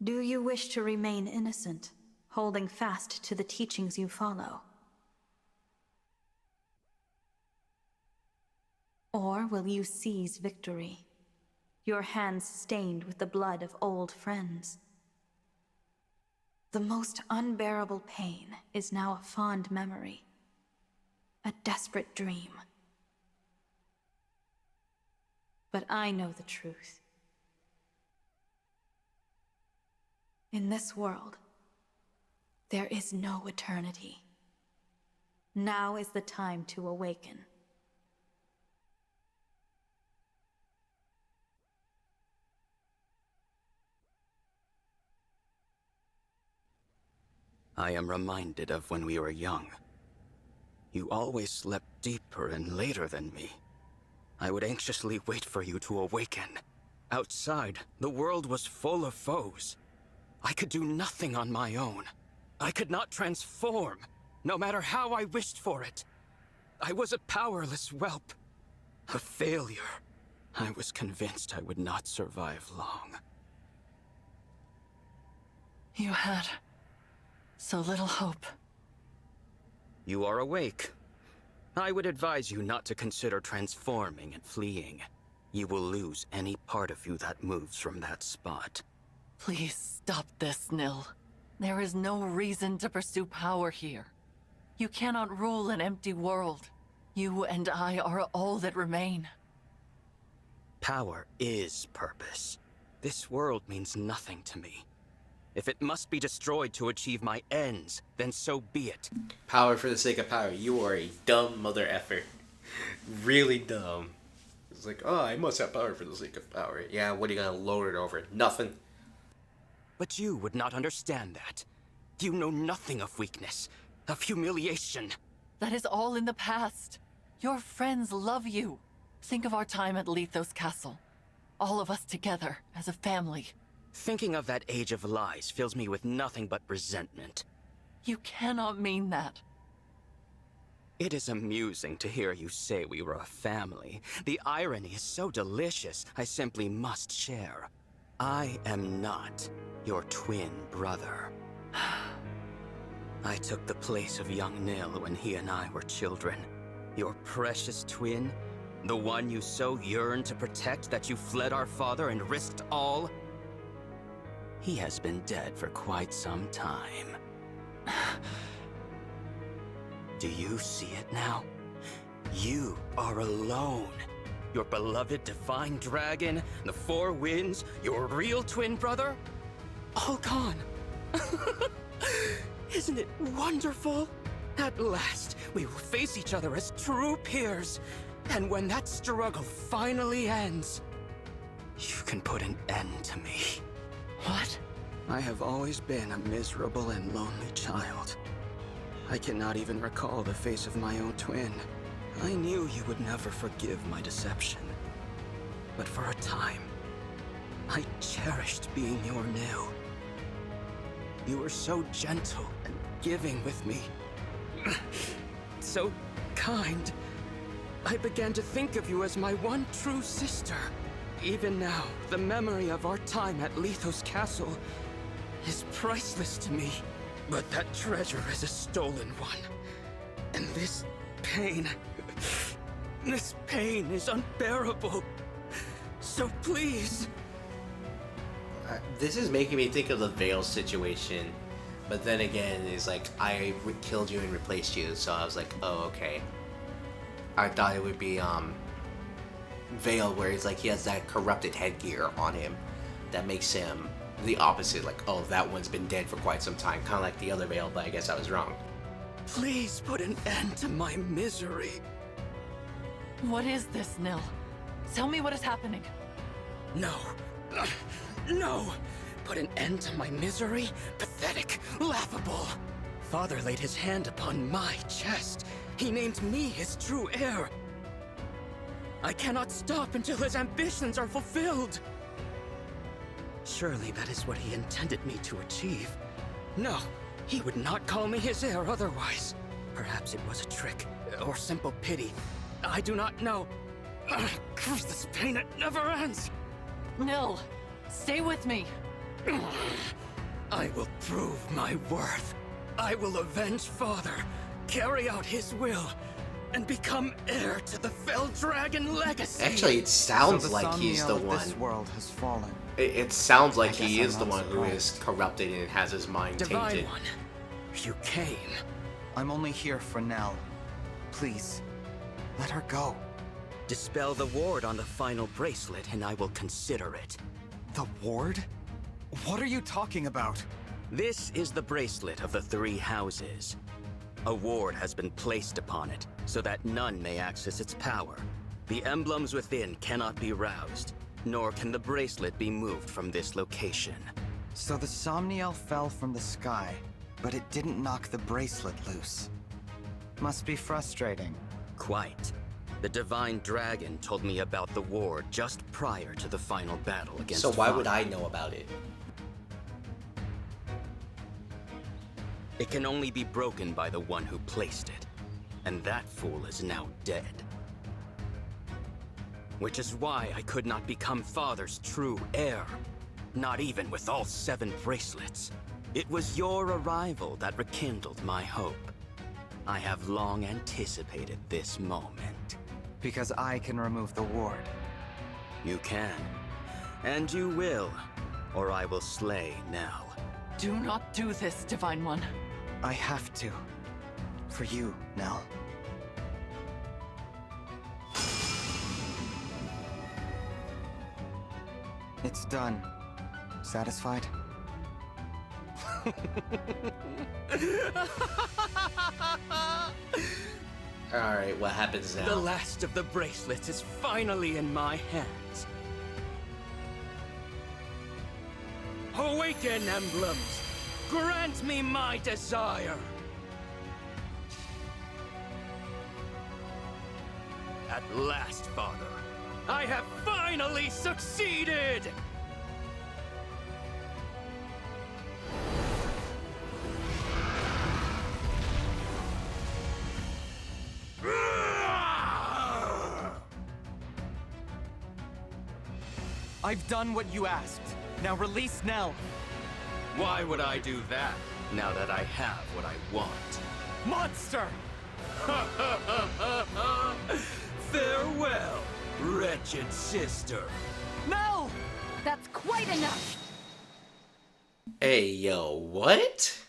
Do you wish to remain innocent, holding fast to the teachings you follow? Or will you seize victory, your hands stained with the blood of old friends? The most unbearable pain is now a fond memory, a desperate dream. But I know the truth. In this world, there is no eternity. Now is the time to awaken. I am reminded of when we were young. You always slept deeper and later than me. I would anxiously wait for you to awaken. Outside, the world was full of foes. I could do nothing on my own. I could not transform, no matter how I wished for it. I was a powerless whelp. A failure. I was convinced I would not survive long. You had so little hope. You are awake. I would advise you not to consider transforming and fleeing. You will lose any part of you that moves from that spot. Please stop this, Nil. There is no reason to pursue power here. You cannot rule an empty world. You and I are all that remain. Power is purpose. This world means nothing to me. If it must be destroyed to achieve my ends, then so be it. Power for the sake of power. You are a dumb mother effer. Really dumb. It's like, oh, I must have power for the sake of power. Yeah, what are you gonna lord it over? Nothing. But you would not understand that. You know nothing of weakness, of humiliation. That is all in the past. Your friends love you. Think of our time at Lethos Castle. All of us together, as a family. Thinking of that age of lies fills me with nothing but resentment. You cannot mean that. It is amusing to hear you say we were a family. The irony is so delicious, I simply must share. I am not your twin brother. I took the place of young Nil when he and I were children. Your precious twin, the one you so yearned to protect that you fled our father and risked all. He has been dead for quite some time. Do you see it now? You are alone. Your beloved divine dragon, the four winds, your real twin brother, all gone. Isn't it wonderful? At last, we will face each other as true peers. And when that struggle finally ends, you can put an end to me. What? I have always been a miserable and lonely child. I cannot even recall the face of my own twin. I knew you would never forgive my deception. But for a time, I cherished being your Nil. You were so gentle and giving with me. So kind. I began to think of you as my one true sister. Even now, the memory of our time at Lethos Castle is priceless to me. But that treasure is a stolen one. And this pain is unbearable. So please. This is making me think of the Veil situation. But then again, it's like, I killed you and replaced you. So I was like, oh, okay. I thought it would be, Veil, where it's like he has that corrupted headgear on him that makes him the opposite, like, oh, that one's been dead for quite some time, kind of like the other Veil, but I guess I was wrong. Please put an end to my misery. What is this, Nil? Tell me what is happening. No. No! Put an end to my misery? Pathetic, laughable. Father laid his hand upon my chest. He named me his true heir. I cannot stop until his ambitions are fulfilled. Surely that is what he intended me to achieve. No, he would not call me his heir otherwise. Perhaps it was a trick, or simple pity. I do not know. Curse this pain, it never ends! Nil, stay with me. I will prove my worth. I will avenge Father, carry out his will, and become heir to the Fell Dragon legacy. Actually, it sounds So like he's the Somniel of one. This world has fallen. It sounds like I guess he is I'm the not one who is surprised. corrupted and has his mind Divine tainted. One, you came. I'm only here for Nell. Please, let her go. Dispel the ward on the final bracelet, and I will consider it. The ward? What are you talking about? This is the bracelet of the three houses. A ward has been placed upon it, so that none may access its power. The emblems within cannot be roused, nor can the bracelet be moved from this location. So the Somniel fell from the sky, but it didn't knock the bracelet loose. Must be frustrating. Quite. The Divine Dragon told me about the ward just prior to the final battle against So why would Father. I know about it? It can only be broken by the one who placed it. And that fool is now dead. Which is why I could not become Father's true heir. Not even with all 7 bracelets. It was your arrival that rekindled my hope. I have long anticipated this moment. Because I can remove the ward. You can. And you will. Or I will slay Nell. Do not do this, Divine One. I have to. For you, Nell. It's done. Satisfied? Alright, what happens now? The last of the bracelets is finally in my hands. Awaken, emblems! Grant me my desire! At last, Father, I have finally succeeded! I've done what you asked. Now release Nell. Why would I do that, now that I have what I want? Monster! Farewell, wretched sister. Nell! That's quite enough! Hey, yo, what?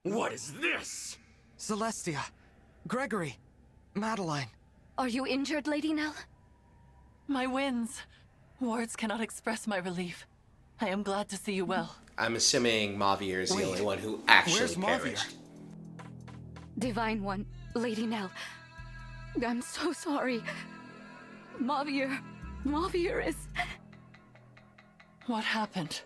What is this? Celestia. Gregory. Madeline. Are you injured, Lady Nell? My winds. Words cannot express my relief. I am glad to see you well. I'm assuming Mavir is the Wait, only one who actually where's Mavir? perished. Divine One, Lady Nell. I'm so sorry. Mavir is... What happened?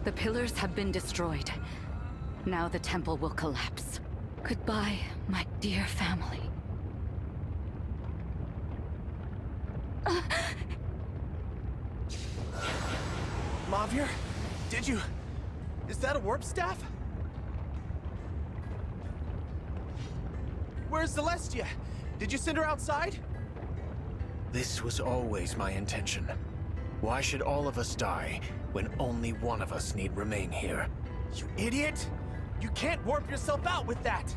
The pillars have been destroyed. Now the temple will collapse. Goodbye, my dear family. Mavir? Did you... Is that a warp staff? Where's Celestia? Did you send her outside? This was always my intention. Why should all of us die when only one of us need remain here? You idiot! You can't warp yourself out with that!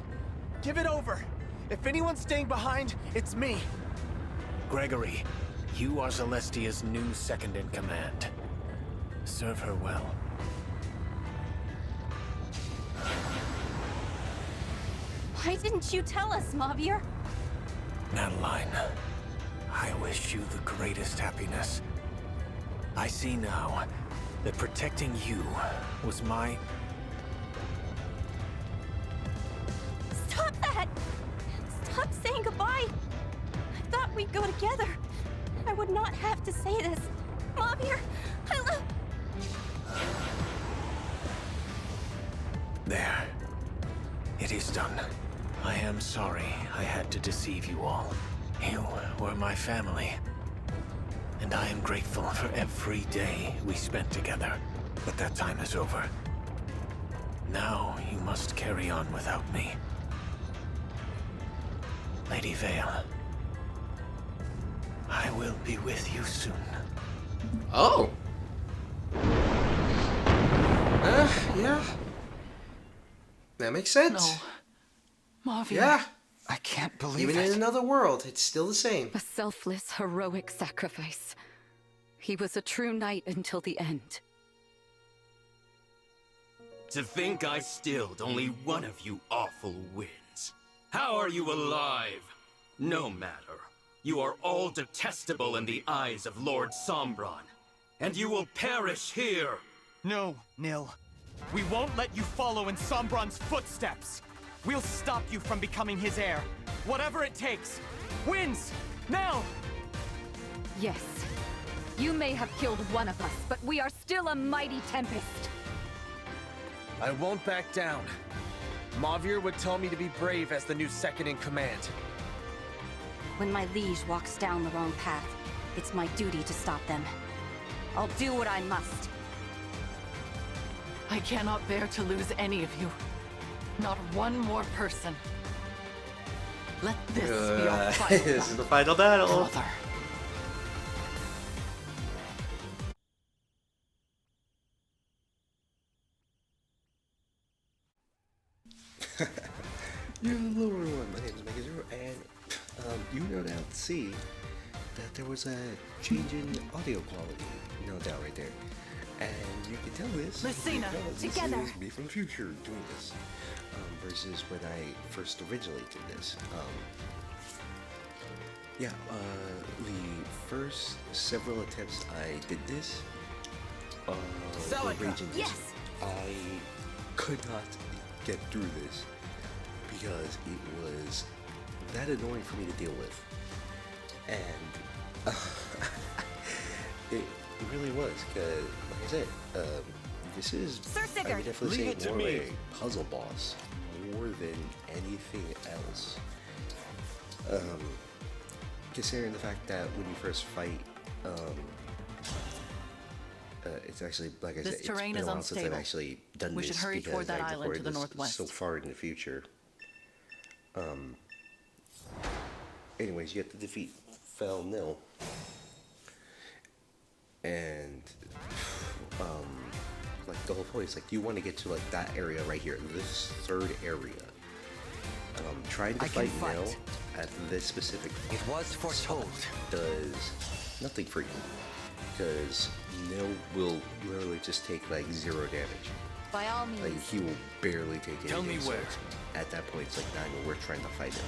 Give it over! If anyone's staying behind, it's me! Gregory, you are Celestia's new second-in-command. Serve her well. Why didn't you tell us, Mavir? Madeline, I wish you the greatest happiness. I see now that protecting you was my... Stop that! Stop saying goodbye! I thought we'd go together. I would not have to say this. Mavir, I love... There. It is done. I am sorry I had to deceive you all. You were my family. And I am grateful for every day we spent together. But that time is over. Now you must carry on without me. Lady Vale, I will be with you soon. Oh. Yeah. That makes sense. No. Mavir. Yeah. I can't believe Even it. in another world, it's still the same. A selfless, heroic sacrifice. He was a true knight until the end. To think I stilled only one of you awful winds. How are you alive? No matter. You are all detestable in the eyes of Lord Sombron. And you will perish here. No, Nil. We won't let you follow in Sombron's footsteps. We'll stop you from becoming his heir. Whatever it takes. Wins! Now! Yes. You may have killed one of us, but we are still a mighty tempest. I won't back down. Mavir would tell me to be brave as the new second in command. When my liege walks down the wrong path, it's my duty to stop them. I'll do what I must. I cannot bear to lose any of you. Not one more person. Let this be our final This is the battle, final battle. brother. Hello everyone, my name is Megazero, and you no doubt see that there was a change in audio quality, no doubt right there. And you can tell this Lucina, because together. This is me from the future doing this, versus when I first originally did this. The first several attempts I did this, were raging. Yes. I could not get through this because it was that annoying for me to deal with, and it really was. Because, like I said, this is Sir I Sigurd. would definitely Leave it say to more me. a puzzle boss more than anything else. Considering the fact that when you first fight, it's actually, like I This said, it's terrain been is a while since I've unstable. actually done We this should hurry because toward that I island to recorded the this northwest. so far in the future. Anyways, you have to defeat Fel Nil, and like the whole point is like you want to get to like that area right here, this third area. Trying to I can fight Nil fight. at this specific It was foretold. does nothing for you, because Nil will literally just take like 0 damage. By all Like means. he will barely take any Tell me damage, so where. it's- at that point, it's like not even worth trying to fight him.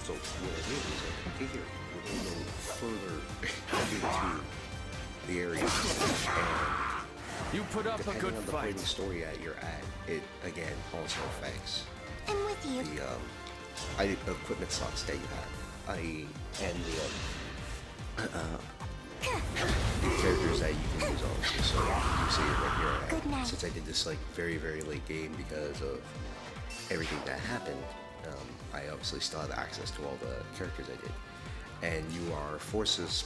So what I did was like, okay, here we're gonna go further into the area, and You put up a depending good on the point fight. of the story that you're at, it again also affects I'm with you. the equipment slots that you have, i.e., and the characters that you can use on. So you see it right Good here. night. Since I did this like very late game because of everything that happened, I obviously still have access to all the characters I did. And you are forces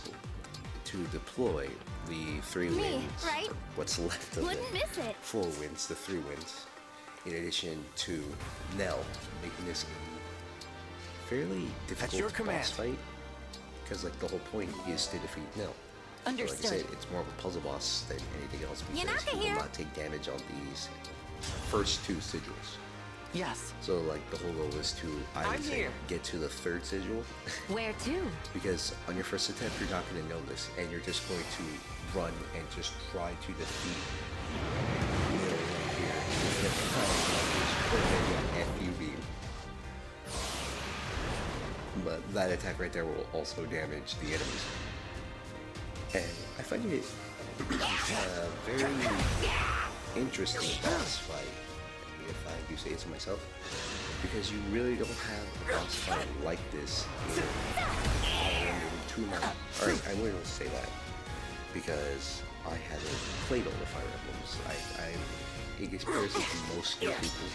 to deploy the 3 Me, winds, right? or what's left of Wouldn't it. miss it. 4 winds, the 3 winds, in addition to Nell, making this a fairly difficult your command. boss fight. Because like the whole point is to defeat Nell. So, like I Understood. said, it's more of a puzzle boss than anything else because Yanaka he will here. not take damage on these first 2 sigils. Yes. So like the whole goal is to, I would I'm say, here. get to the 3rd sigil. Where to? Because on your first attempt, you're not going to know this, and you're just going to run and just try to defeat Nil right here. You have to find an FU beam. But that attack right there will also damage the enemies. And I find it very interesting boss fight, if I do say so myself, because you really don't have a boss fight like this in Fire Emblem 2 now. Alright, I wouldn't even say that, because I haven't played all the Fire Emblems. I'm, in comparison to most new people,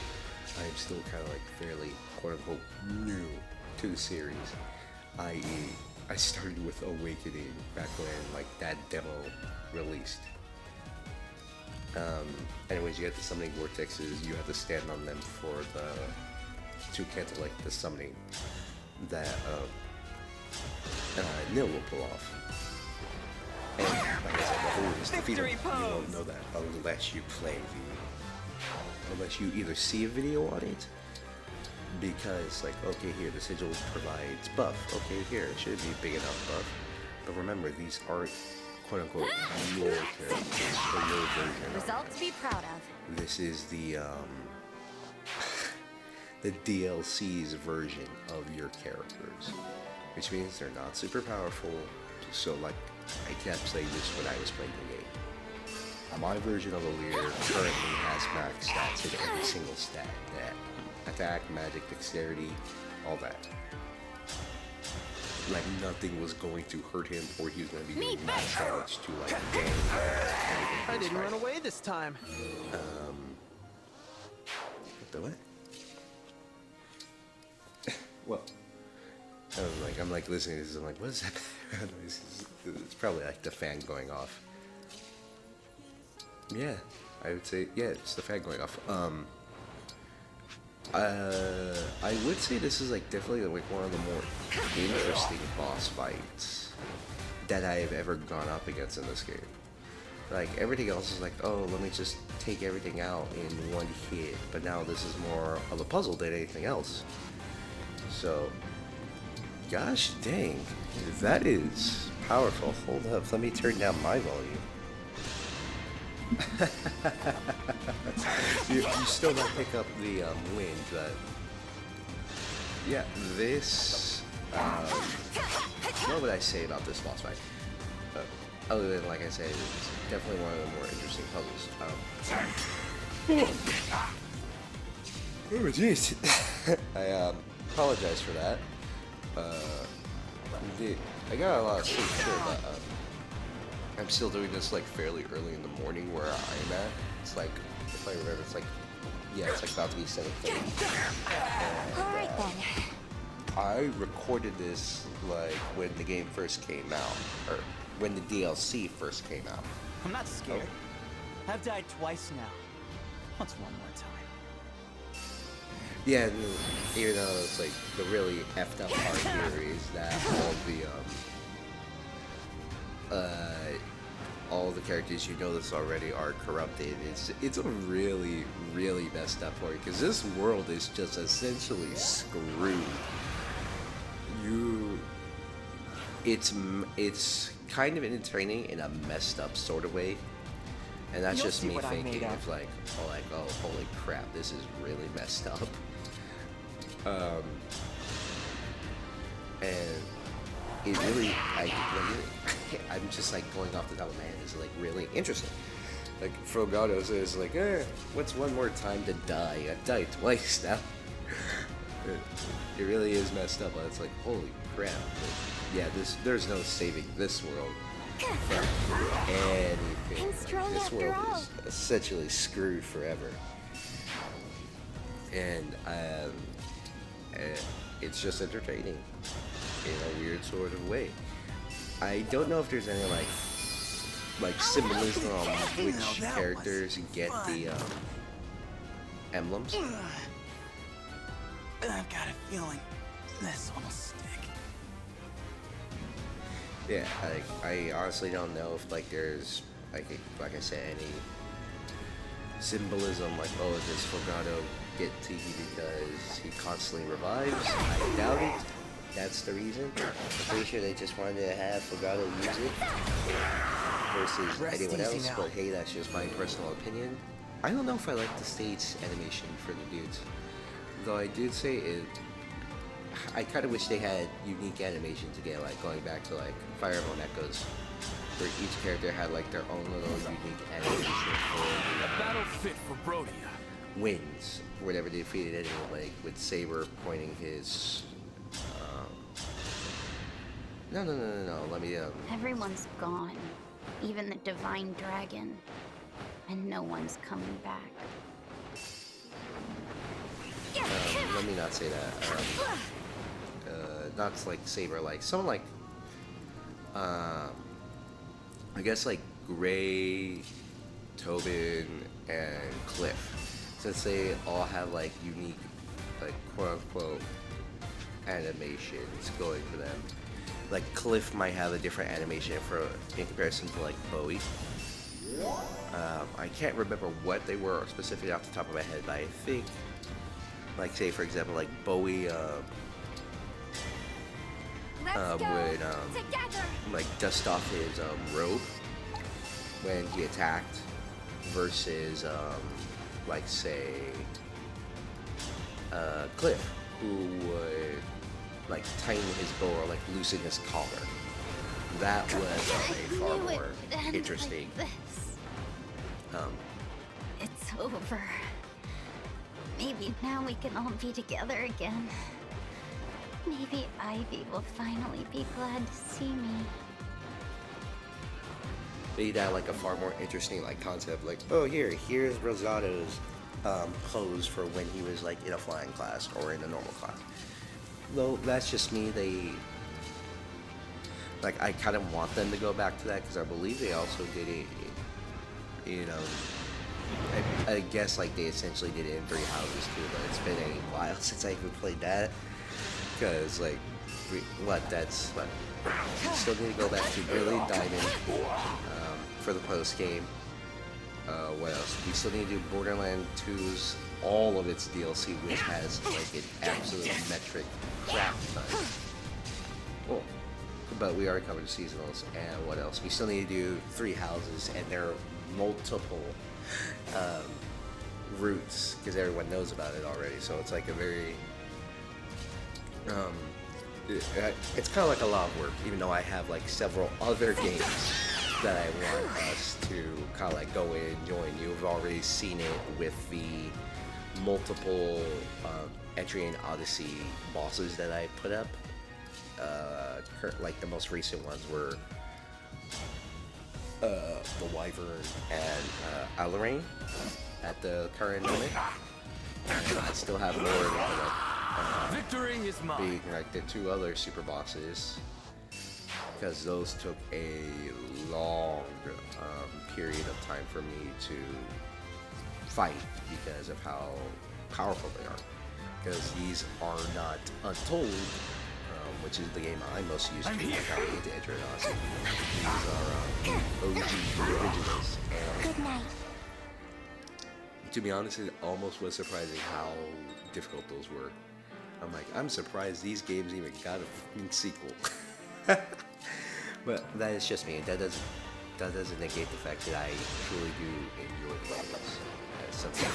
I'm still kind of like fairly, quote-unquote, new to the series, i.e. I started with Awakening back when like that demo released. Anyways, you get the summoning vortexes, you have to stand on them for the to cancel like the summoning that Nil will pull off. And like I said, the whole is defeatable. You won't know that unless you play unless you either see a video on it, because like, okay, here the sigil provides buff. Okay, here it should be big enough buff. But remember, these aren't quote unquote your characters or your version. Result to be proud of. This is the the DLC's version of your characters, which means they're not super powerful. So like, I kept saying this when I was playing the game. My version of Alear currently has max stats in every single stat: that attack, magic, dexterity, all that. Like nothing was going to hurt him, or he was going to be doing max damage to like gang. I didn't run away this time. The what? Well, I'm like listening to this. I'm like, what is that? It's probably like the fan going off. Yeah, I would say, yeah, it's the fan going off. I would say this is like definitely like one of the more interesting boss fights that I have ever gone up against in this game. Like everything else is like, oh, let me just take everything out in one hit. But now this is more of a puzzle than anything else. So, gosh dang, that is powerful. Hold up, let me turn down my volume. you still might pick up the wind, but yeah, this. What would I say about this boss fight? Other than, like I said, it's definitely one of the more interesting puzzles. Oh jeez, I apologize for that. I got a lot of sleep, sure, but I'm still doing this like fairly early in the morning where I'm at. It's like, if I remember, it's like, yeah, it's like about to be 7:30. Alright then. I recorded this like when the game first came out, or when the DLC first came out. I'm not scared. I've died twice now. What's one more time? Yeah, even though it's like the really effed up part here is that all the characters you notice already are corrupted. It's a really, really messed up part because this world is just essentially screwed. It's kind of entertaining in a messed up sort of way, and that's just me thinking of like, oh, holy crap, this is really messed up. And it really, I'm just like going off the top of my head. It's like really interesting. Like Frogado says, like, what's one more time to die? I've died twice now. It really is messed up. It's like, holy crap. But yeah, there's no saving this world from anything. Like, this world is essentially screwed forever. And it's just entertaining in a weird sort of way. I don't know if there's any like symbolism on which characters get the emblems. I've got a feeling this one will stick. Yeah, I honestly don't know if like there's like I said, any symbolism like, oh, does Fogado get Tiki because he constantly revives? I doubt it. That's the reason. I'm pretty sure they just wanted to have Fogado use it versus anyone else, but hey, that's just my personal opinion. I don't know if I like the stage animation for the dudes. Though I did say it, I kind of wish they had unique animations again, like going back to like Fire Emblem Echoes, where each character had like their own little unique animation for A battle fit for Brodia. wins, whenever they defeated anyone, like with Saber pointing his. No. Let me. Everyone's gone. Even the Divine Dragon. And no one's coming back. Let me not say that. Not like Saber, like someone like. I guess like Gray, Tobin, and Cliff, since they all have like unique, like quote unquote, animations going for them. like Cliff might have a different animation in comparison to like Bowie. I can't remember what they were specifically off the top of my head, but I think, like say for example, like Bowie would like dust off his robe when he attacked, versus like say Cliff, who would like tighten his bow or like loosen his collar. That was a far more interesting. It's over. Maybe now we can all be together again. Maybe Ivy will finally be glad to see me. Made that like a far more interesting like concept. Like, oh, here's Rosato's pose for when he was like in a flying class or in a normal class. Though that's just me. They like, I kind of want them to go back to that because I believe they also did it. You know, I guess like they essentially did it in Three Houses too, but it's been a while since I even played that. Because like, we still need to go back to Brilliant Diamond for the post game. What else? We still need to do Borderlands 2's all of its DLC, which has like an absolute metric crap ton. Oh, but we already covered the seasonals. And what else? We still need to do Three Houses, and there are multiple routes because everyone knows about it already. So it's like a very it's kind of like a lot of work, even though I have like several other games that I want us to kind of like go in and join. You've already seen it with the multiple Etrian Odyssey bosses that I put up. Like the most recent ones were the Wyvern and Alarain at the current moment. And I still have more victory is mine. Being like the two other super bosses, because those took a long period of time for me to fight because of how powerful they are. Because these are not Untold, which is the game I'm most used to when I got into Etrian Odyssey. These are OG originals. And Good night. to be honest, it almost was surprising how difficult those were. I'm like, I'm surprised these games even got a fucking sequel. But that is just me. That doesn't negate the fact that I truly do enjoy playing this as something.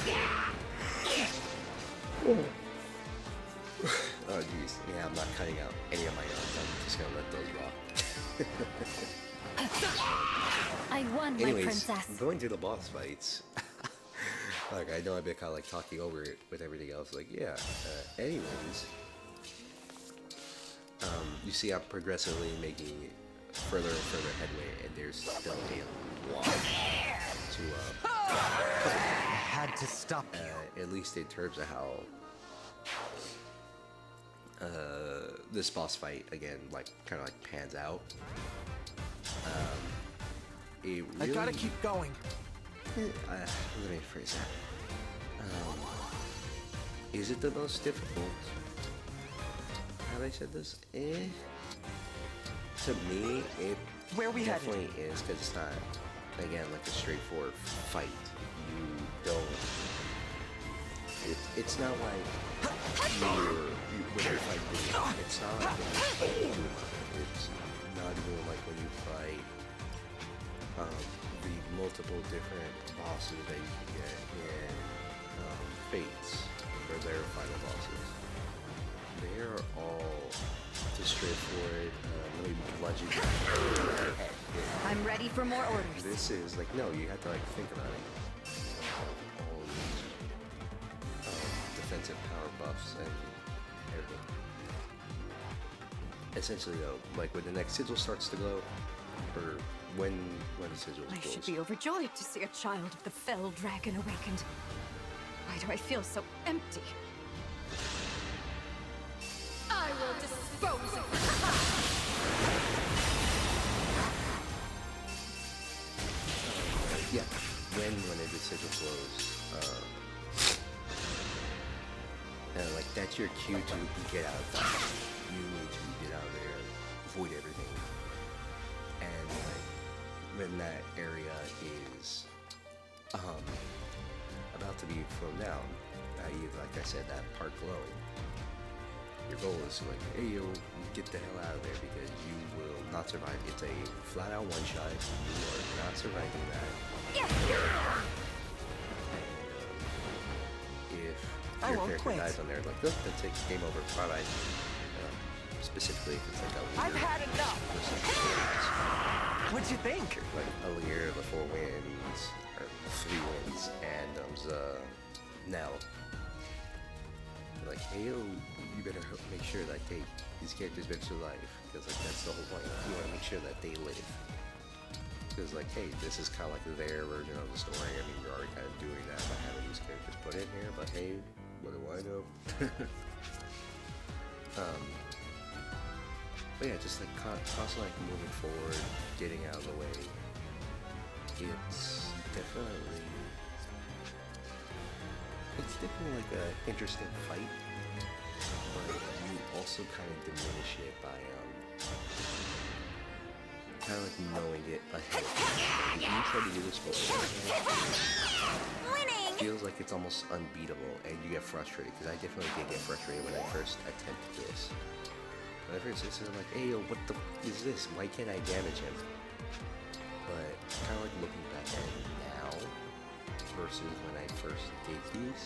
Oh jeez, yeah, I'm not cutting out any of my own. I'm just gonna let those rock. I won, my Anyways, princess. going to the boss fights. Like, I know I've been kind of like talking over it with everything else. Like, yeah. Anyways, you see, I'm progressively making further and further headway, and there's still a lot to I had to stop you. at least in terms of how this boss fight again, like, kind of like pans out. It really, I gotta keep going. let me phrase that. Is it the most difficult? Have I said this? To me, it definitely is, because it's not, again, like a straightforward fight. You don't. It's not like when you fight. It's not like when you fight Duma. It's not even like when you fight the multiple different bosses that you can get in Fates for their final bosses. They're all just straightforward. Let me bludge you. I'm ready for more orders. This is like, no, you have to like think about it. All these defensive power buffs and everything. Essentially though, like when the next sigil starts to glow, or when the sigil I glows. should be overjoyed to see a child of the fell dragon awakened. Why do I feel so empty? I will dispose of Yeah, when the sigil glows, and like that's your cue to get out of that. You need to get out of there avoid everything. And like when that area is about to be thrown down, i.e., like I said, that part glowing, your goal is to like, hey yo, get the hell out of there because you will not survive. It's a flat out one shot. You are not surviving that. If your character dies on there, like, oh, that's it, game over, bye bye. Specifically, if it's like a leader. I've had enough. What'd you think? Like a leader, the 4 wins, or 3 wins, and Nell. Like, hey yo, you better make sure that these characters better survive, because like that's the whole point. You want to make sure that they live. Because like, hey, this is kind of like their version of the story. I mean, you're already kind of doing that by having these characters put in here, but hey, what do I know? But yeah, just like constantly like moving forward, getting out of the way. It's definitely like an interesting fight, but you also kind of diminish it by kind of like knowing it ahead. Like, if you try to do this it feels like it's almost unbeatable, and you get frustrated, because I definitely did get frustrated when I first attempted this. When I first did this, I'm like, hey yo, what the f is this? Why can't I damage him? But kind of like looking back at it now versus when I first did these,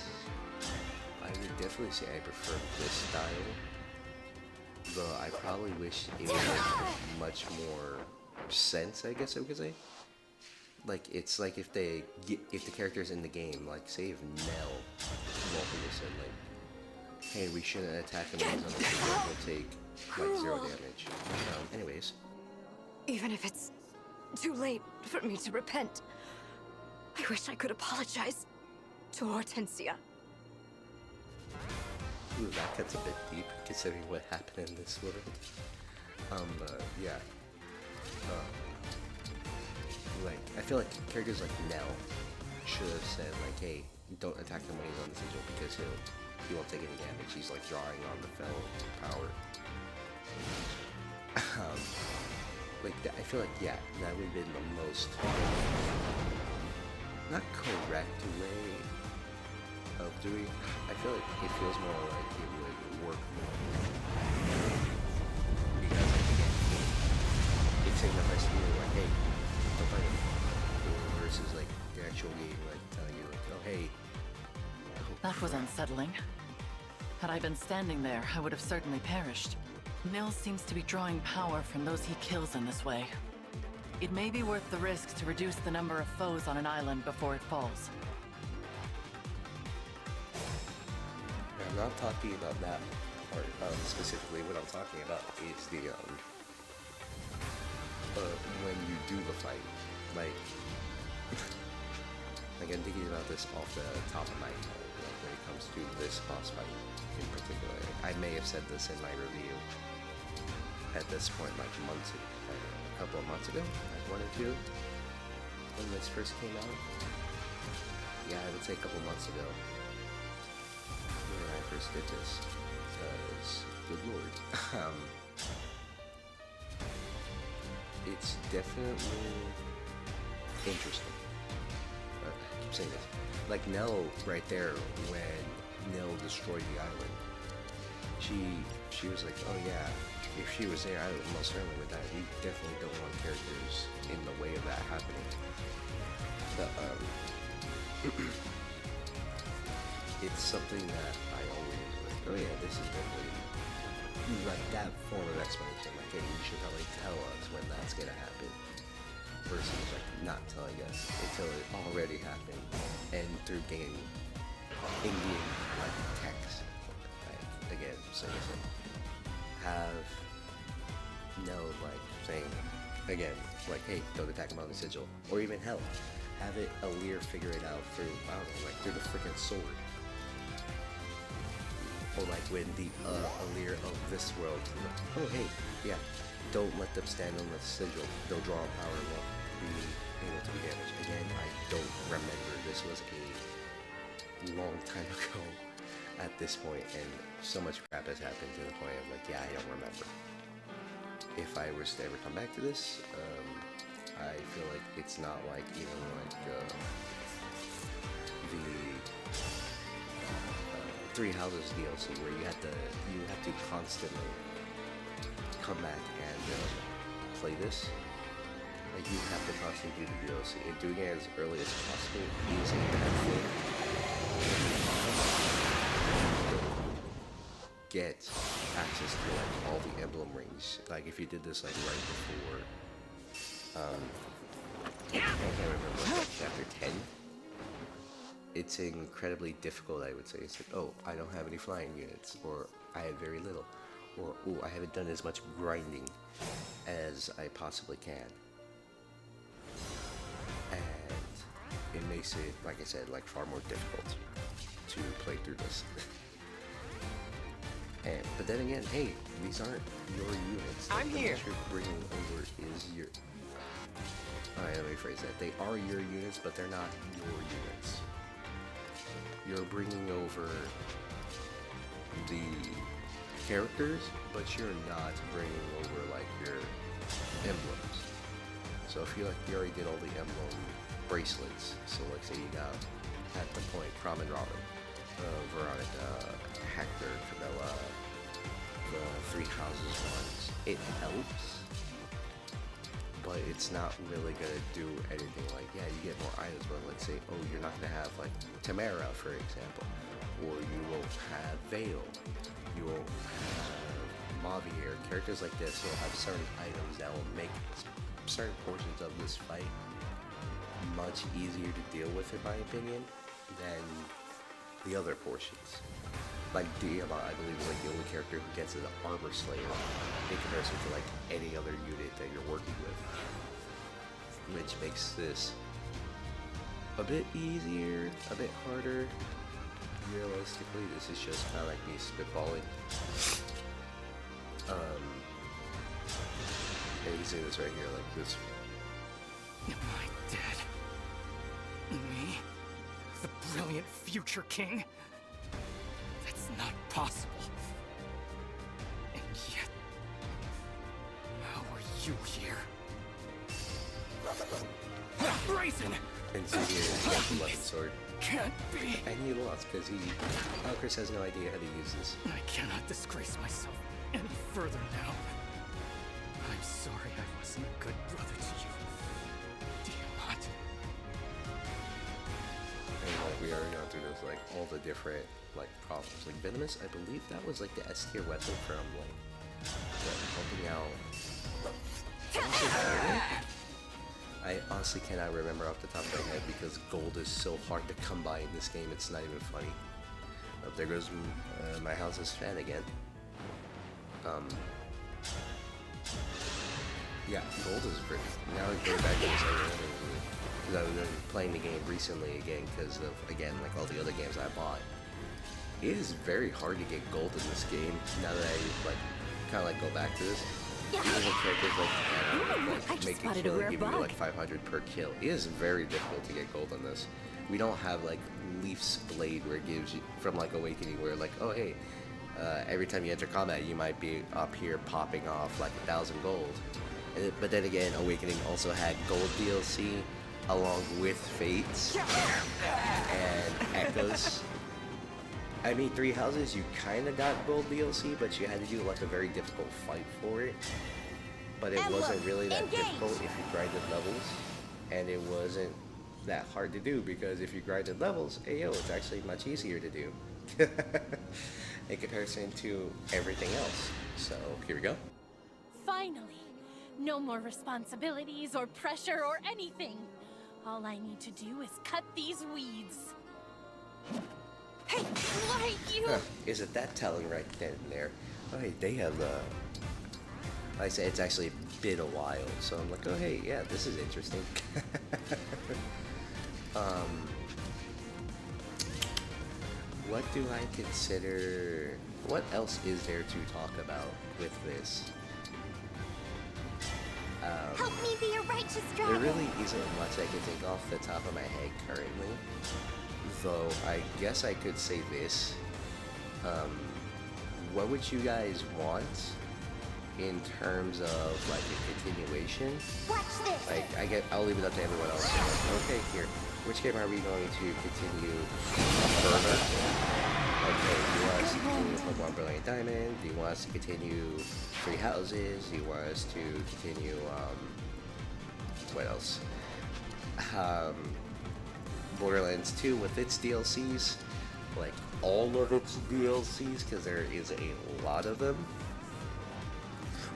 I would definitely say I prefer this style. Though I probably wish it would make much more sense, I guess I would say. Like, it's like if the characters in the game, like say if Nell Walker said like, hey, we shouldn't attack him on the field, he'll take like 0 damage. Anyways. Even if it's too late for me to repent, I wish I could apologize to Hortensia. Ooh, that cuts a bit deep considering what happened in this world. Yeah. Like, I feel like characters like Nell should have said like, hey, don't attack him when he's on the sigil because he won't take any damage. He's like drawing on the fell power. Like that, I feel like, yeah, that would have been the most not correct way of doing. I feel like it feels more like it would work more because it's saying if I see you like, hey, don't fight him, versus like the actual game like telling you like, oh hey. That was unsettling. Had I been standing there, I would have certainly perished. Nil seems to be drawing power from those he kills in this way. It may be worth the risk to reduce the number of foes on an island before it falls. I'm not talking about that part. Specifically, what I'm talking about is the when you do the fight, like like I'm thinking about this off the top of my head, like when it comes to this boss fight in particular. I may have said this in my review at this point, like months ago, a couple of months ago, like 1 or 2, when this first came out. Yeah, I would say a couple months ago when I first did this, because, good lord, it's definitely interesting. I keep saying this. Like Nell right there, when Nell destroyed the island, she was like, oh yeah, if she was there, I would most certainly would die. We definitely don't want characters in the way of that happening. But, it's something that I always like, oh yeah, this is definitely like that form of explanation. Like, hey, you should probably tell us when that's gonna happen. Versus like not telling us until it already happened. And through in-game like text. Like, again, so listen. Have no like saying again, like, hey, don't attack him on the sigil. Or even hell, have it Alir figure it out through, I don't know, like through the freaking sword. Or like when the Alir of this world, oh hey, yeah, don't let them stand on the sigil. They'll draw on power and won't be able to be damaged. Again, I don't remember. This was a long time ago at this point, and so much crap has happened to the point of like, yeah, I don't remember. if I was to ever come back to this, I feel like it's not like even like the Three Houses DLC where you have to constantly come back and play this. Like you have to constantly do the DLC, and doing it as early as possible is a bad thing. Get access to like all the emblem rings. Like if you did this like right before, I can't remember, like chapter 10. It's incredibly difficult, I would say. It's like, oh, I don't have any flying units, or I have very little, or oh, I haven't done as much grinding as I possibly can. And it makes it, like I said, like far more difficult to play through this. But then again, hey, these aren't your units. I'm here. What you're bringing over is your. Alright, let me phrase that. They are your units, but they're not your units. You're bringing over the characters, but you're not bringing over like your emblems. So if you already did all the emblem bracelets, so like say you got at the point Prom and Robin, Veronica, Hector, Camilla, the Three Houses ones, it helps, but it's not really gonna do anything. Like, yeah, you get more items, but let's say, oh, you're not gonna have like Tamara, for example, or you won't have Vale, you won't have Mavier. Characters like this will have certain items that will make certain portions of this fight much easier to deal with, in my opinion, than the other portions. Like Diamond, I believe, is like the only character who gets an armor slayer in comparison to like any other unit that you're working with, which makes this a bit easier, a bit harder. Realistically, this is just kind of like me spitballing. And you can see this right here, like this. Am I dead? Me? The brilliant future king? That's not possible. And yet, how are you here? Brazen! And so here he got the weapon sword. Can't be. And he lost because Chris has no idea how to use this. I cannot disgrace myself any further now. I'm sorry I wasn't a good brother to you. Diamond. And like we already gone through this, like all the different like problems. Like Venomous, I believe that was like the S tier weapon from like helping out. I honestly cannot remember off the top of my head because gold is so hard to come by in this game. It's not even funny. Oh, there goes my house's fan again. Yeah, gold is pretty. Now I go back to this because I've been playing the game recently again because of like all the other games I bought. It is very hard to get gold in this game now that I like kind of like go back to this. Even the characters like make a kill and give you like 500 per kill. It is very difficult to get gold on this. We don't have like Leaf's Blade where it gives you from like Awakening where like, oh hey, every time you enter combat you might be up here popping off like 1,000 gold. But then again, Awakening also had gold DLC along with Fates and Echoes. I mean, Three Houses, you kind of got gold DLC, but you had to do like a very difficult fight for it. But it wasn't really that difficult if you grinded levels, and it wasn't that hard to do because if you grinded levels, ayo, it's actually much easier to do in comparison to everything else. So here we go. Finally! No more responsibilities or pressure or anything. All I need to do is cut these weeds. Hey, why you? Isn't that telling right then and there? Oh, hey, they have like I said, it's actually been a while, so I'm like, oh hey, yeah, this is interesting. What do I consider? What else is there to talk about with this? Help me be a righteous There dragon. really isn't much I can think off the top of my head currently. Though I guess I could say this. What would you guys want in terms of like a continuation, Watch this. like I'll leave it up to everyone else. Like, okay, here, which game are we going to continue further? Okay, do you want us to continue Pokemon Brilliant Diamond? Do you want us to continue Three Houses? Do you want us to continue what else? Borderlands 2 with its DLCs, like all of its DLCs, because there is a lot of them.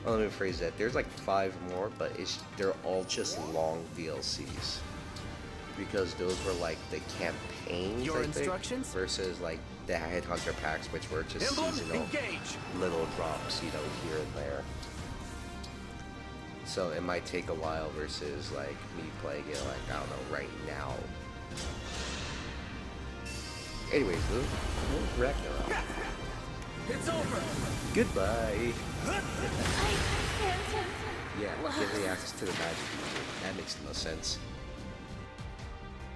Well, let me phrase that. There's like 5 more, but they're all just long DLCs, because those were like the campaigns. Your I think, instructions? versus like the Headhunter packs, which were just Emblem, seasonal engage! little drops, you know, here and there. So it might take a while versus like me playing it like, I don't know, right now. Anyways, Ragnarok. It's over! Goodbye. I can't. Yeah, give me access to the magic user. That makes the most sense.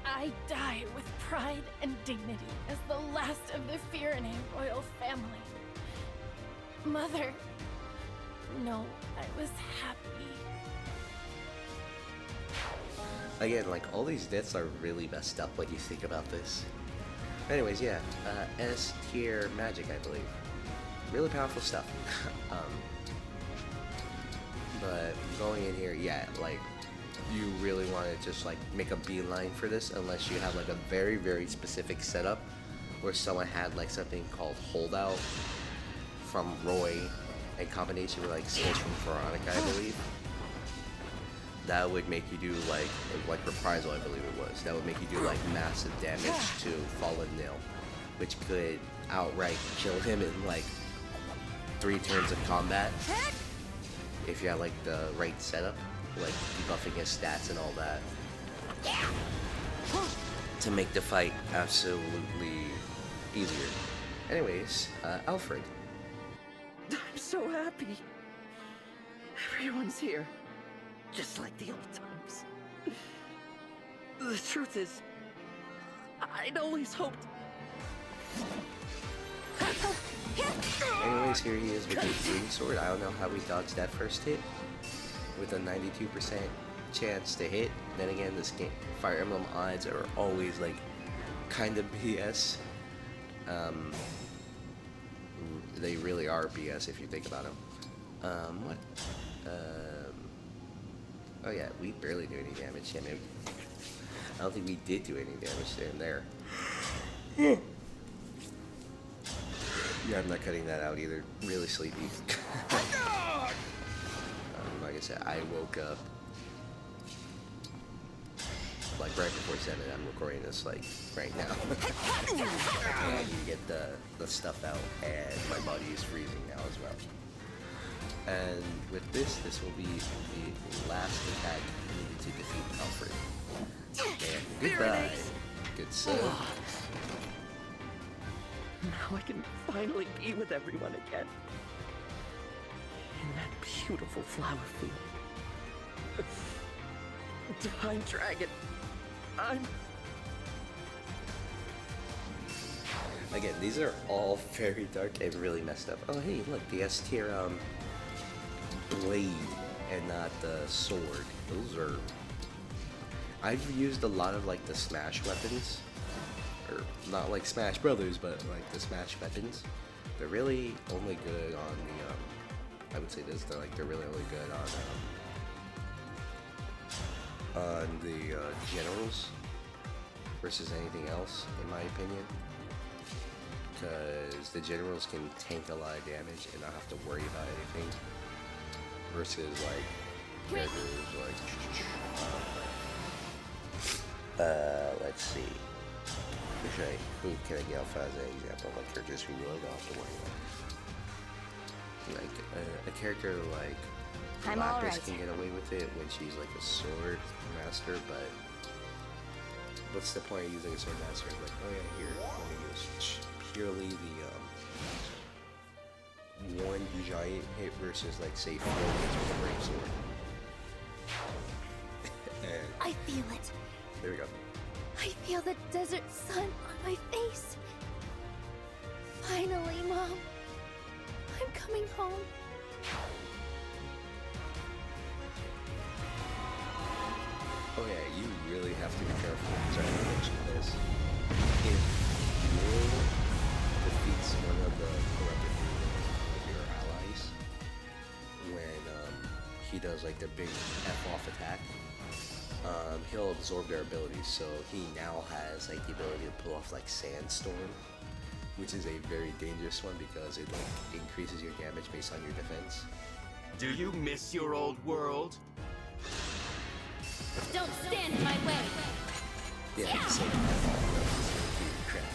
I die with pride and dignity as the last of the Firene royal family. Mother, no, I was happy. Again, like, all these deaths are really messed up when you think about this. Anyways, yeah, S tier magic, I believe. Really powerful stuff. But going in here, yeah, like, you really want to just like make a beeline for this, unless you have like a very, very specific setup where someone had like something called Holdout from Roy in combination with like skills from Veronica, I believe. That would make you do like Reprisal, I believe it was. That would make you do like massive damage to Fallen Nil, which could outright kill him in like 3 turns of combat if you had like the right setup, like debuffing his stats and all that, to make the fight absolutely easier. Anyways, Alfred. I'm so happy. Everyone's here. Just like the old times. The truth is, I'd always hoped... Anyways, here he is with his Green Sword. I don't know how he dodged that first hit with a 92% chance to hit. Then again, this game, Fire Emblem odds are always like kind of BS. They really are BS if you think about them. What? Oh yeah, we barely do any damage to him. I don't think we did do any damage to him there. Yeah, I'm not cutting that out either. Really sleepy. Like I said, I woke up like right before 7. I'm recording this like right now. And you get the stuff out, and my body is freezing now as well. And with this will be the last attack needed to defeat Alfred. And goodbye, good son. Now I can finally be with everyone again. In that beautiful flower field. Divine Dragon, Again, these are all very dark and really messed up. Oh hey, look, the S tier blade and not the sword. Those are... I've used a lot of like the Smash weapons. Or not like Smash Brothers, but like the Smash weapons. They're really only good on the I would say this, they're really only good on the generals versus anything else, in my opinion. Because the generals can tank a lot of damage and not have to worry about anything. Versus like characters like let's see. Who can I get off as an example? Like characters who really don't have to worry about. Like a character like Lapis can get away with it when she's like a sword master, but what's the point of using a sword master? Like, oh yeah, here, let me use purely the one giant hit versus like say 4 hits with a brave sword. And I feel it. there we go. I feel the desert sun on my face. Finally, Mom. I'm coming home. have to be careful. Sorry, I mentioned this. If you defeats one of the corrupted of your allies, when he does like the big F-off attack, he'll absorb their abilities. So he now has like the ability to pull off like Sandstorm, which is a very dangerous one because it like increases your damage based on your defense. Do you miss your old world? Don't stand in my way! Yeah, crap.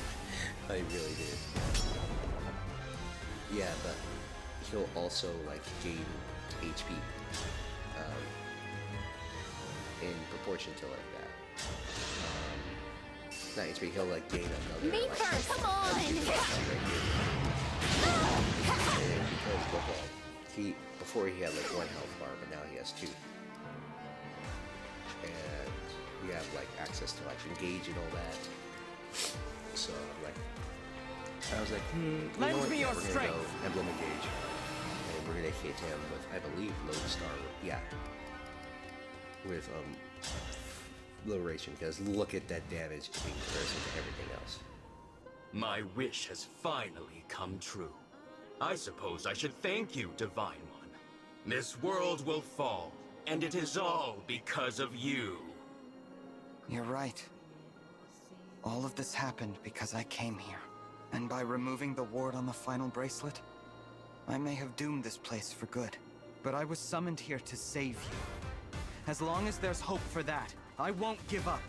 I really did. Yeah, but he'll also like gain HP in proportion to like that. Not HP, he'll like gain another. Me like, first, come on! right here. And because before he had like 1 health bar, but now he has 2. And we have like access to like engage and all that. So like I was like, Lend me your we're gonna strength. go Emblem Engage. And we're gonna hit him with, I believe, Lodestar. Yeah. With Liberation, because look at that damage in comparison to everything else. My wish has finally come true. I suppose I should thank you, Divine One. This world will fall, and it is all because of you. You're right. All of this happened because I came here. And by removing the ward on the final bracelet, I may have doomed this place for good. But I was summoned here to save you. As long as there's hope for that, I won't give up.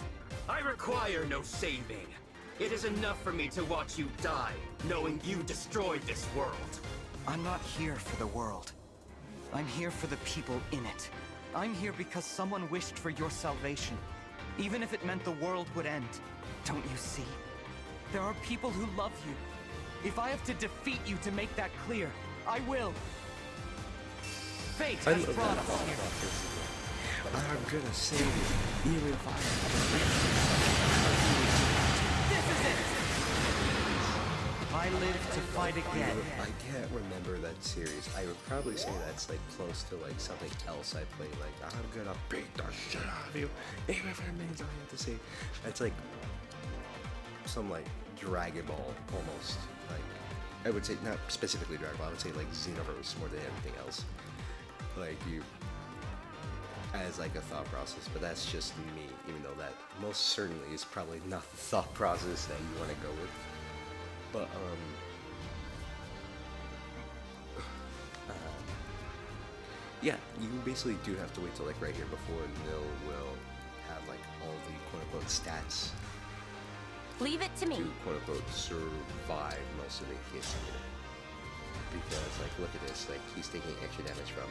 I require no saving. It is enough for me to watch you die, knowing you destroyed this world. I'm not here for the world. I'm here for the people in it. I'm here because someone wished for your salvation, even if it meant the world would end. Don't you see? There are people who love you. If I have to defeat you to make that clear, I will. Fate has brought us here. I'm gonna save you, even if This is it! I live to fight again. I can't remember that series. I would probably say that's like close to like something else I played. Like, I'm gonna beat the shit out of you, even if it means I have to say. It's like some like Dragon Ball almost. Like, I would say not specifically Dragon Ball. I would say like Xenoverse more than anything else. Like you. As like a thought process, but that's just me, even though that most certainly is probably not the thought process that you want to go with. But yeah, you basically do have to wait till like right here before Nil will have like all the quote-unquote stats Leave it to me. to quote-unquote survive most of the hits here. Because like look at this, like he's taking extra damage from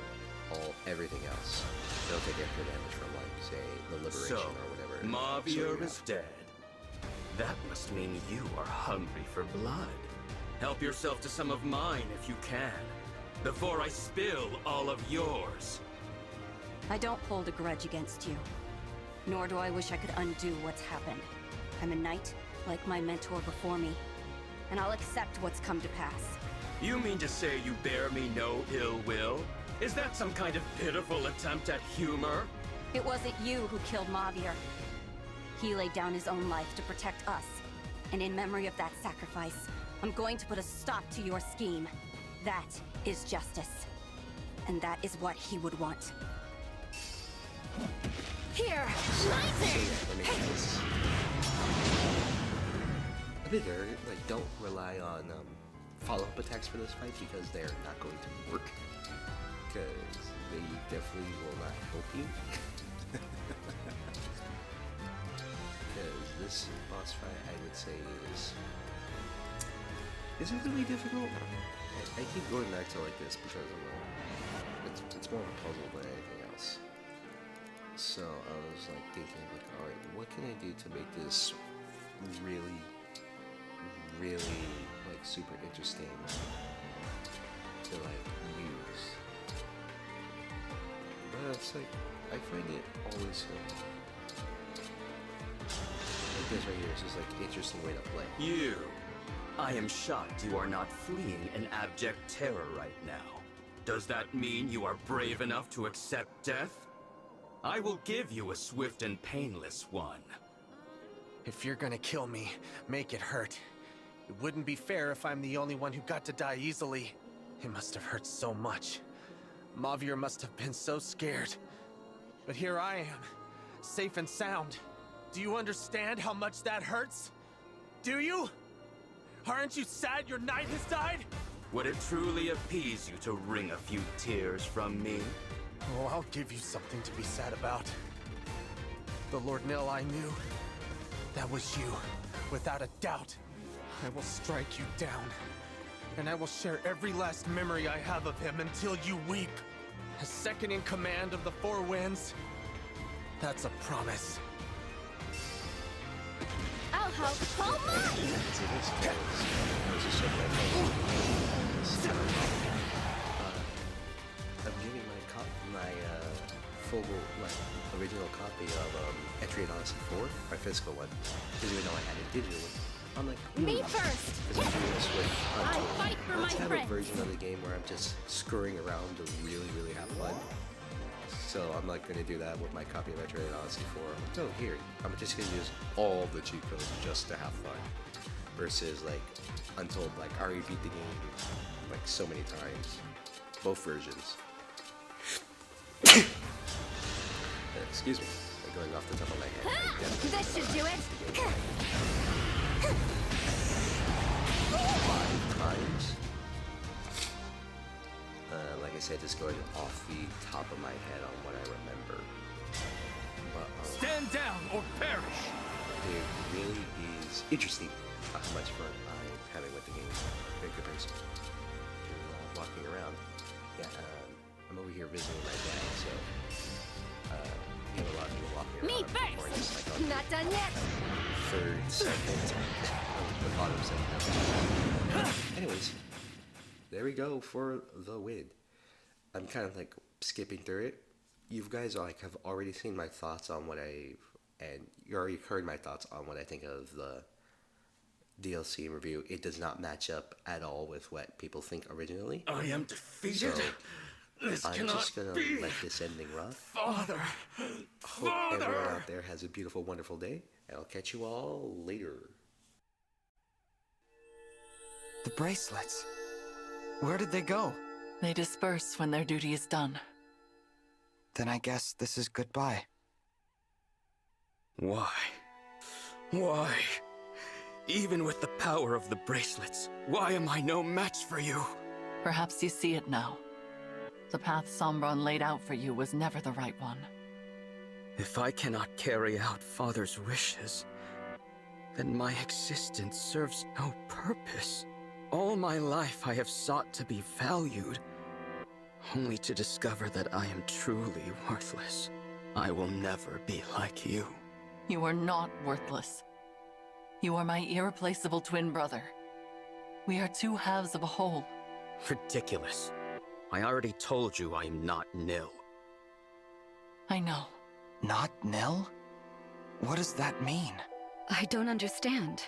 everything else. They'll take extra damage from like say the Liberation So, or whatever. Mavir So, is dead. That must mean you are hungry for blood. Help yourself to some of mine if you can, before I spill all of yours. I don't hold a grudge against you. Nor do I wish I could undo what's happened. I'm a knight, like my mentor before me, and I'll accept what's come to pass. You mean to say you bear me no ill will? Is that some kind of pitiful attempt at humor? It wasn't you who killed Mavir. He laid down his own life to protect us. And in memory of that sacrifice, I'm going to put a stop to your scheme. That is justice. And that is what he would want. Here! let me get this. A bit early, like don't rely on follow-up attacks for this fight because they're not going to work. Because they definitely will not help you. Because this boss fight, I would say, is it really difficult? I keep going back to like this because it's more of a puzzle than anything else. So I was like thinking, like, all right, what can I do to make this really, really like super interesting to like use? But it's like, I find it always like this right here is just like an interesting way to play. You. I am shocked you are not fleeing in abject terror right now. Does that mean you are brave enough to accept death? I will give you a swift and painless one. If you're gonna kill me, make it hurt. It wouldn't be fair if I'm the only one who got to die easily. It must have hurt so much. Mavier must have been so scared. But here I am, safe and sound. Do you understand how much that hurts? Do you? Aren't you sad your knight has died? Would it truly appease you to wring a few tears from me? Oh, I'll give you something to be sad about. The Lord Nil I knew, that was you, without a doubt. I will strike you down, and I will share every last memory I have of him until you weep. As second in command of the Four Winds, that's a promise. I'll help pull mine! I'm giving my full original copy of Entry in Odyssey 4, my physical one, because even though I had it digitally, I'm like, Me first! because I'm doing this with Untold. I fight for Let's my have friends. a version of the game where I'm just screwing around to really have fun. So I'm like gonna do that with my copy of Entry in Odyssey 4. I'm like, oh here, I'm just gonna use all the cheat codes just to have fun. Versus like Untold, like I already beat the game like so many times. Both versions. Excuse me, like, going off the top of my head. I definitely This should do it! beat the game 5 times. Like I said, just going off the top of my head on what I remember. But Stand down or perish! it really is interesting how much fun I'm having with the game in comparison to walking around. Yeah, I'm over here visiting my dad, so you have a lot of people walking around. Me before I just, like, on Not done yet! third, second, the bottom second. Anyways, there we go for the win. I'm kind of like skipping through it. You guys like have already seen my thoughts on and you already heard my thoughts on what I think of the DLC review. It does not match up at all with what people think originally. I am defeated. So, This I'm cannot just gonna be. let this ending rough. Father! Hope everyone out there has a beautiful, wonderful day, and I'll catch you all later. The bracelets. Where did they go? They disperse when their duty is done. Then I guess this is goodbye. Why? Why? Even with the power of the bracelets, why am I no match for you? Perhaps you see it now. The path Sombron laid out for you was never the right one. If I cannot carry out Father's wishes, then my existence serves no purpose. All my life I have sought to be valued, only to discover that I am truly worthless. I will never be like you. You are not worthless. You are my irreplaceable twin brother. We are two halves of a whole. Ridiculous. I already told you I am not Nil. I know. Not Nil? What does that mean? I don't understand.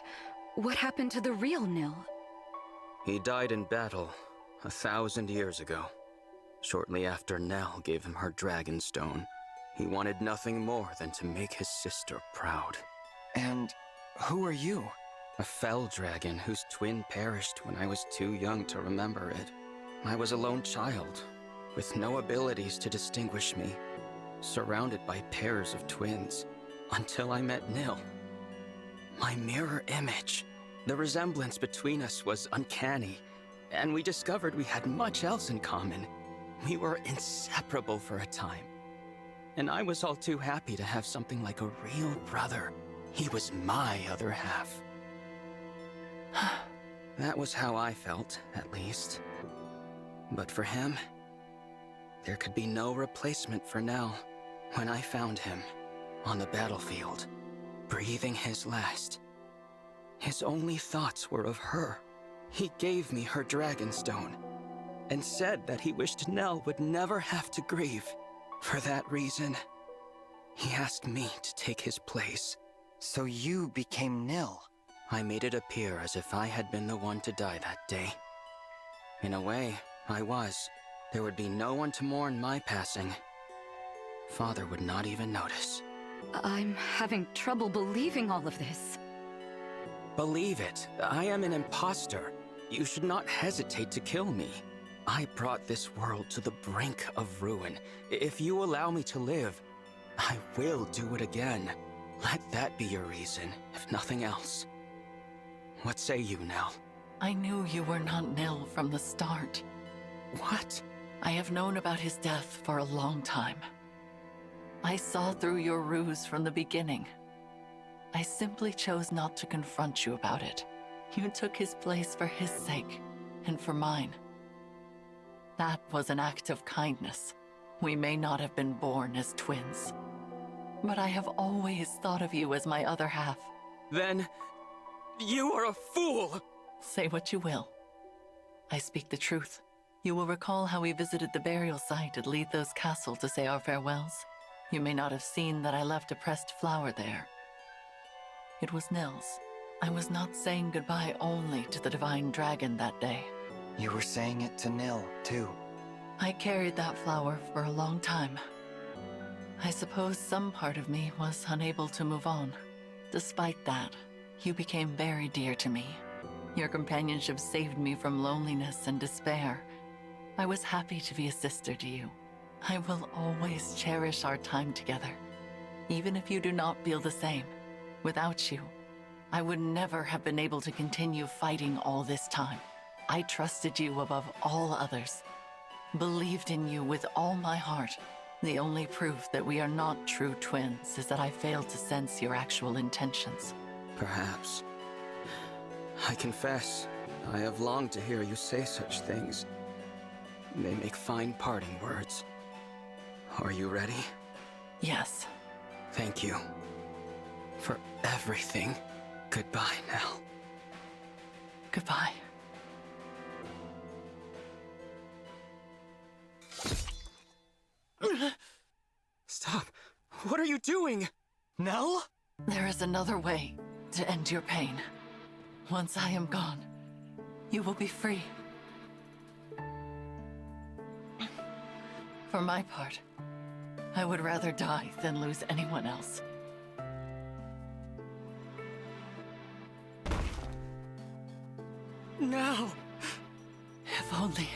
What happened to the real Nil? He died in battle 1,000 years ago. Shortly after Nell gave him her dragon stone, he wanted nothing more than to make his sister proud. And who are you? A fell dragon whose twin perished when I was too young to remember it. I was a lone child, with no abilities to distinguish me, surrounded by pairs of twins, until I met Nil. My mirror image. The resemblance between us was uncanny, and we discovered we had much else in common. We were inseparable for a time. And I was all too happy to have something like a real brother. He was my other half. That was how I felt, at least. But for him, there could be no replacement for Nell. When I found him, on the battlefield, breathing his last, his only thoughts were of her. He gave me her dragonstone, and said that he wished Nell would never have to grieve. For that reason, he asked me to take his place. So you became Nil. I made it appear as if I had been the one to die that day. In a way, I was. There would be no one to mourn my passing. Father would not even notice. I'm having trouble believing all of this. Believe it, I am an imposter. You should not hesitate to kill me. I brought this world to the brink of ruin. If you allow me to live, I will do it again. Let that be your reason, if nothing else. What say you, Nell? I knew you were not Nil from the start. What? I have known about his death for a long time. I saw through your ruse from the beginning. I simply chose not to confront you about it. You took his place for his sake, and for mine. That was an act of kindness. We may not have been born as twins, but I have always thought of you as my other half. Then, you are a fool! Say what you will. I speak the truth. You will recall how we visited the burial site at Letho's castle to say our farewells. You may not have seen that I left a pressed flower there. It was Nil's. I was not saying goodbye only to the divine dragon that day. You were saying it to Nil, too. I carried that flower for a long time. I suppose some part of me was unable to move on. Despite that, you became very dear to me. Your companionship saved me from loneliness and despair. I was happy to be a sister to you. I will always cherish our time together, even if you do not feel the same. Without you, I would never have been able to continue fighting all this time. I trusted you above all others, believed in you with all my heart. The only proof that we are not true twins is that I failed to sense your actual intentions. Perhaps. I confess, I have longed to hear you say such things. They make fine parting words. Are you ready? Yes. Thank you. For everything. Goodbye, Nell. Goodbye. Stop. What are you doing? Nell? There is another way to end your pain. Once I am gone, you will be free. For my part, I would rather die than lose anyone else. Nell! If only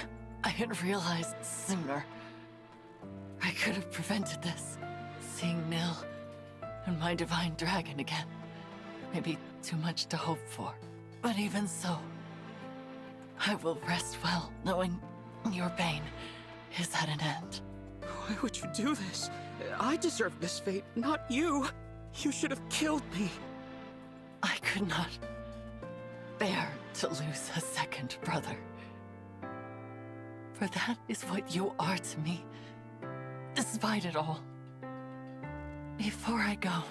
I had realized sooner. I could have prevented this. Seeing Nil and my divine dragon again may be too much to hope for. But even so, I will rest well knowing your pain is at an end. Why would you do this? I deserve this fate, not you. You should have killed me. I could not bear to lose a second brother. For that is what you are to me, despite it all. Before I go,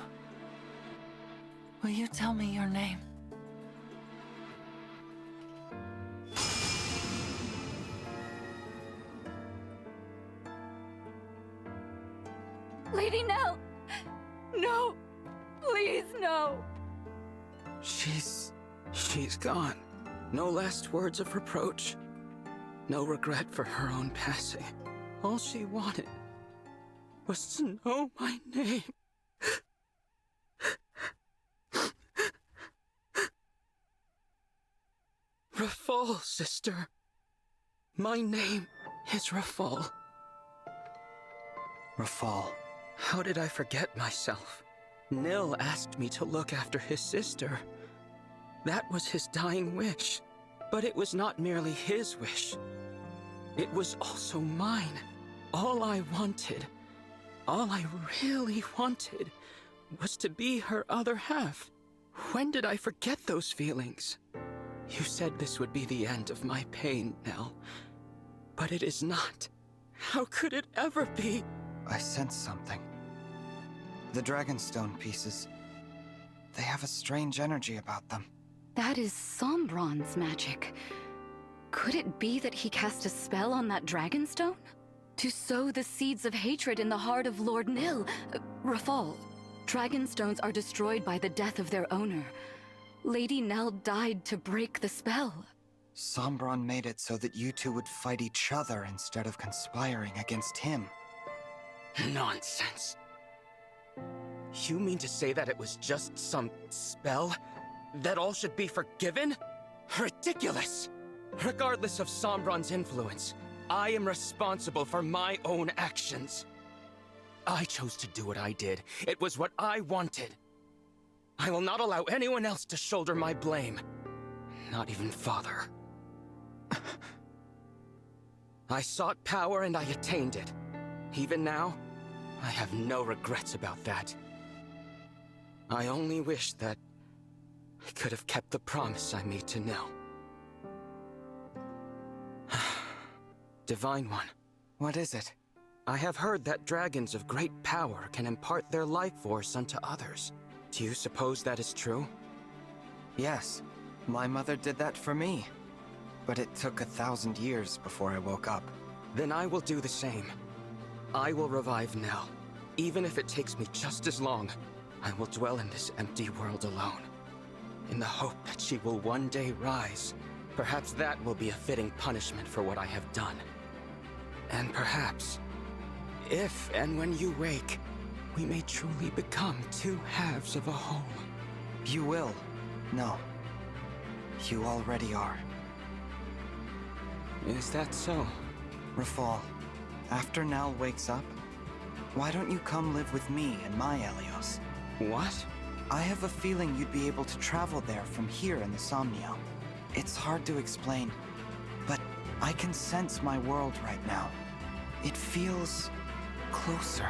will you tell me your name? Lady Nell! No! Please, no! She's gone. No last words of reproach. No regret for her own passing. All she wanted was to know my name. Rafal, sister. My name is Rafal. Rafal. How did I forget myself? Nil asked me to look after his sister. That was his dying wish. But it was not merely his wish. It was also mine. All I wanted, all I really wanted, was to be her other half. When did I forget those feelings? You said this would be the end of my pain, Nell. But it is not. How could it ever be? I sense something. The Dragonstone pieces. They have a strange energy about them. That is Sombron's magic. Could it be that he cast a spell on that Dragonstone? To sow the seeds of hatred in the heart of Lord Nil, Rafal. Dragonstones are destroyed by the death of their owner. Lady Nell died to break the spell. Sombron made it so that you two would fight each other instead of conspiring against him. Nonsense. You mean to say that it was just some spell? That all should be forgiven? Ridiculous! Regardless of Sombron's influence, I am responsible for my own actions. I chose to do what I did. It was what I wanted. I will not allow anyone else to shoulder my blame. Not even Father. I sought power and I attained it. Even now, I have no regrets about that. I only wish that I could have kept the promise I made to Nil. Divine One. What is it? I have heard that dragons of great power can impart their life force unto others. Do you suppose that is true? Yes. My mother did that for me. But it took 1,000 years before I woke up. Then I will do the same. I will revive Nell. Even if it takes me just as long, I will dwell in this empty world alone. In the hope that she will one day rise. Perhaps that will be a fitting punishment for what I have done. And perhaps, if and when you wake, we may truly become two halves of a whole. You will. No. You already are. Is that so? Rafal, after Nal wakes up, why don't you come live with me in my Helios? What? I have a feeling you'd be able to travel there from here in the Somniel. It's hard to explain, but I can sense my world right now. It feels closer.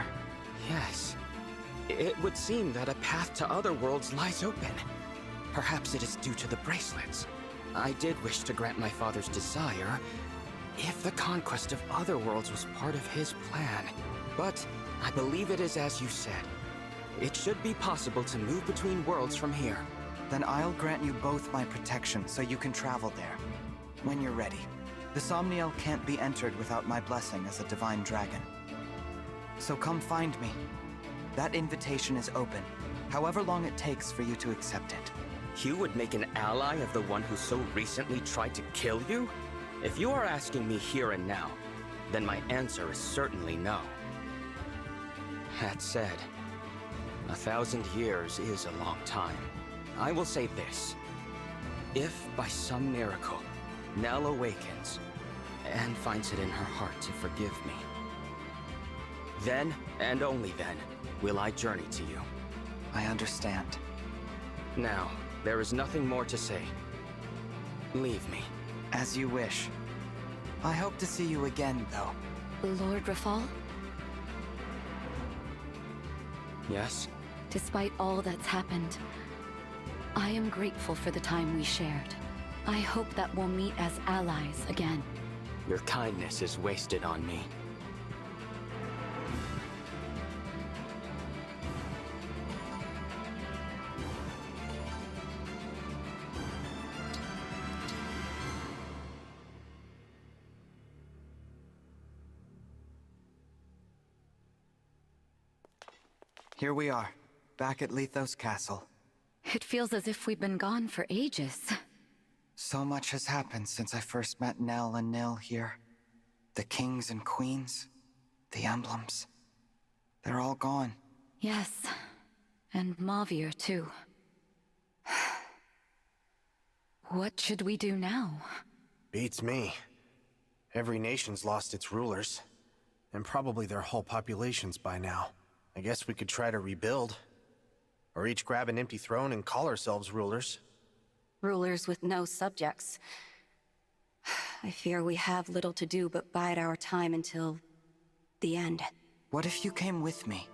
Yes. It would seem that a path to other worlds lies open. Perhaps it is due to the bracelets. I did wish to grant my father's desire, if the conquest of other worlds was part of his plan. But I believe it is as you said. It should be possible to move between worlds from here. Then I'll grant you both my protection so you can travel there. When you're ready. The Somniel can't be entered without my blessing as a divine dragon. So come find me. That invitation is open, however long it takes for you to accept it. You would make an ally of the one who so recently tried to kill you? If you are asking me here and now, then my answer is certainly no. That said, 1,000 years is a long time. I will say this. If, by some miracle, Nell awakens and finds it in her heart to forgive me, then, and only then, will I journey to you. I understand. Now, there is nothing more to say. Leave me. As you wish. I hope to see you again, though. Lord Rafal? Yes? Despite all that's happened, I am grateful for the time we shared. I hope that we'll meet as allies again. Your kindness is wasted on me. Here we are, back at Lethos Castle. It feels as if we've been gone for ages. So much has happened since I first met Nell and Nil here. The kings and queens, the emblems. They're all gone. Yes, and Mavier too. What should we do now? Beats me. Every nation's lost its rulers. And probably their whole populations by now. I guess we could try to rebuild. Or each grab an empty throne and call ourselves rulers. Rulers with no subjects. I fear we have little to do but bide our time until the end. What if you came with me?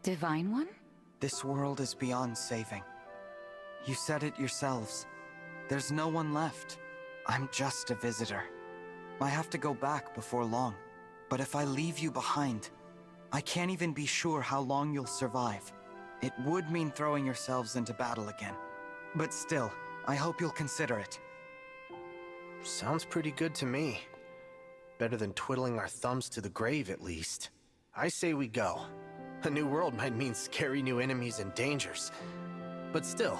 Divine One? This world is beyond saving. You said it yourselves. There's no one left. I'm just a visitor. I have to go back before long. But if I leave you behind, I can't even be sure how long you'll survive. It would mean throwing yourselves into battle again. But still, I hope you'll consider it. Sounds pretty good to me. Better than twiddling our thumbs to the grave, at least. I say we go. A new world might mean scary new enemies and dangers. But still.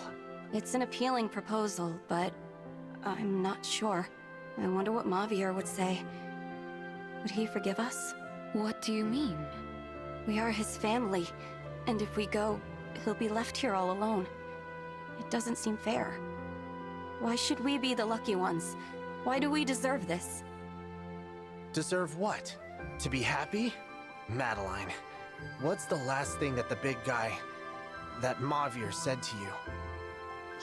It's an appealing proposal, but I'm not sure. I wonder what Mavier would say. Would he forgive us? What do you mean? We are his family, and if we go, he'll be left here all alone. It doesn't seem fair. Why should we be the lucky ones? Why do we deserve this? Deserve what? To be happy? Madeline, what's the last thing that the big guy, that Mavir, said to you?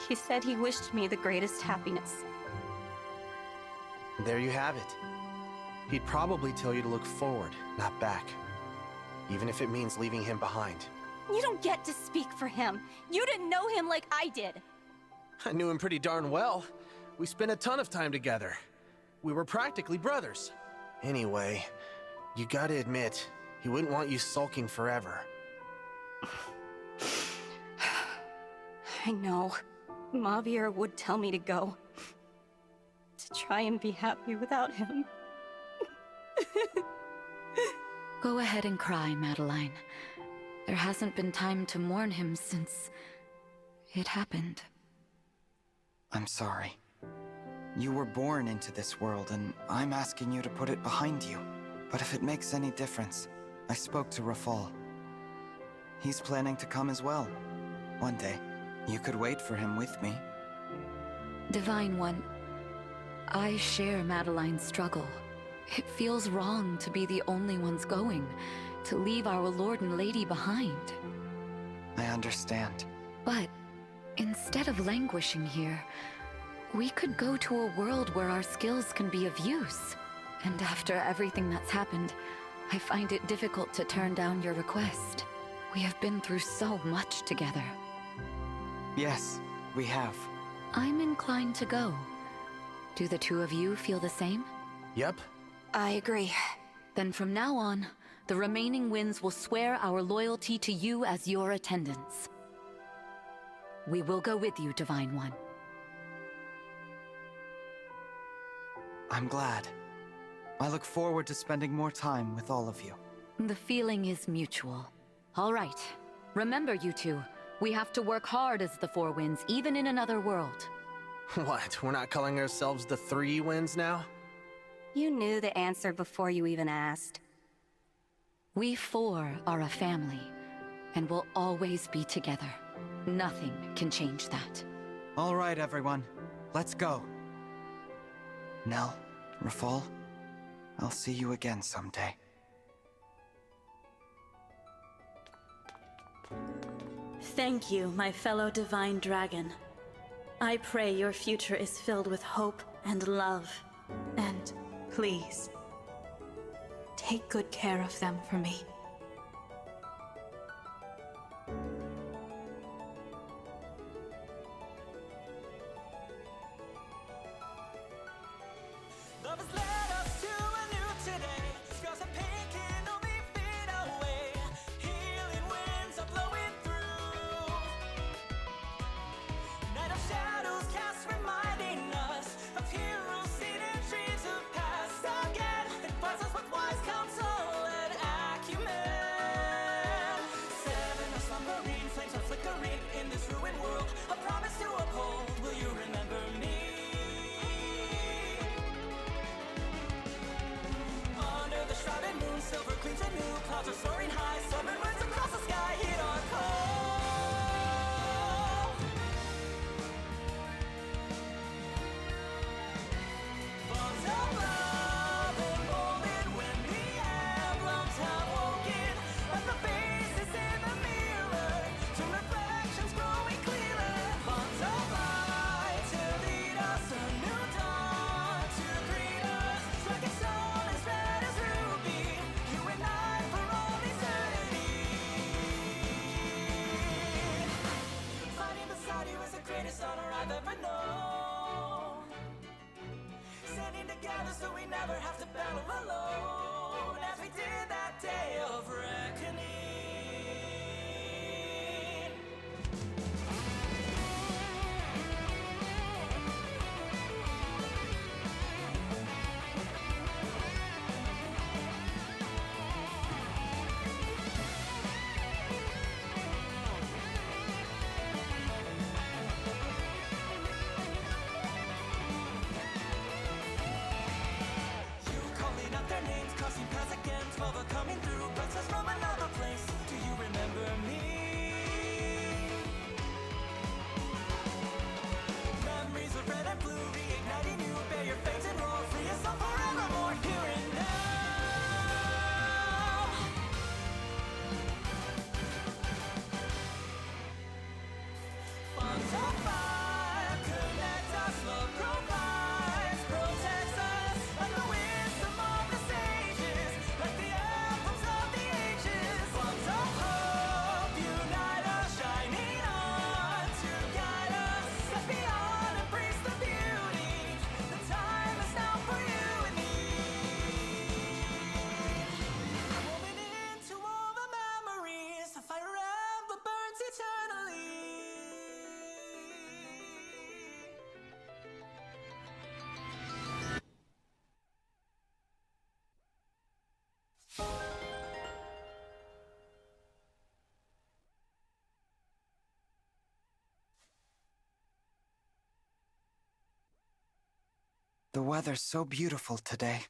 He said he wished me the greatest happiness. There you have it. He'd probably tell you to look forward, not back. Even if it means leaving him behind. You don't get to speak for him. You didn't know him like I did. I knew him pretty darn well. We spent a ton of time together. We were practically brothers. Anyway, you gotta admit, he wouldn't want you sulking forever. I know. Mavir would tell me to go. To try and be happy without him. Go ahead and cry, Madeline. There hasn't been time to mourn him since it happened. I'm sorry. You were born into this world, and I'm asking you to put it behind you. But if it makes any difference, I spoke to Rafal. He's planning to come as well. One day. You could wait for him with me. Divine One, I share Madeline's struggle. It feels wrong to be the only ones going, to leave our Lord and Lady behind. I understand. But instead of languishing here, we could go to a world where our skills can be of use. And after everything that's happened, I find it difficult to turn down your request. We have been through so much together. Yes, we have. I'm inclined to go. Do the two of you feel the same? Yep. I agree. Then from now on, the remaining winds will swear our loyalty to you as your attendants. We will go with you, Divine One. I'm glad. I look forward to spending more time with all of you. The feeling is mutual. All right. Remember, you two, we have to work hard as the Four Winds, even in another world. What, we're not calling ourselves the Three Winds now? You knew the answer before you even asked. We four are a family, and will always be together. Nothing can change that. All right, everyone. Let's go. Nell, Rafal, I'll see you again someday. Thank you, my fellow Divine Dragon. I pray your future is filled with hope and love. And please, take good care of them for me. So we never have to battle alone, as we did that day of reckoning. Calling out their The weather's so beautiful today.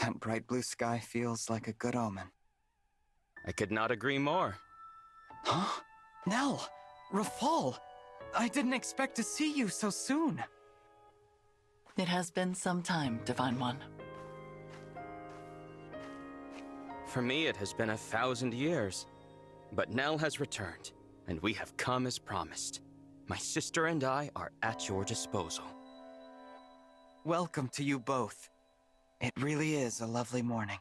That bright blue sky feels like a good omen. I could not agree more. Huh? Nell! Rafal! I didn't expect to see you so soon. It has been some time, Divine One. For me, it has been 1,000 years. But Nell has returned, and we have come as promised. My sister and I are at your disposal. Welcome to you both. It really is a lovely morning.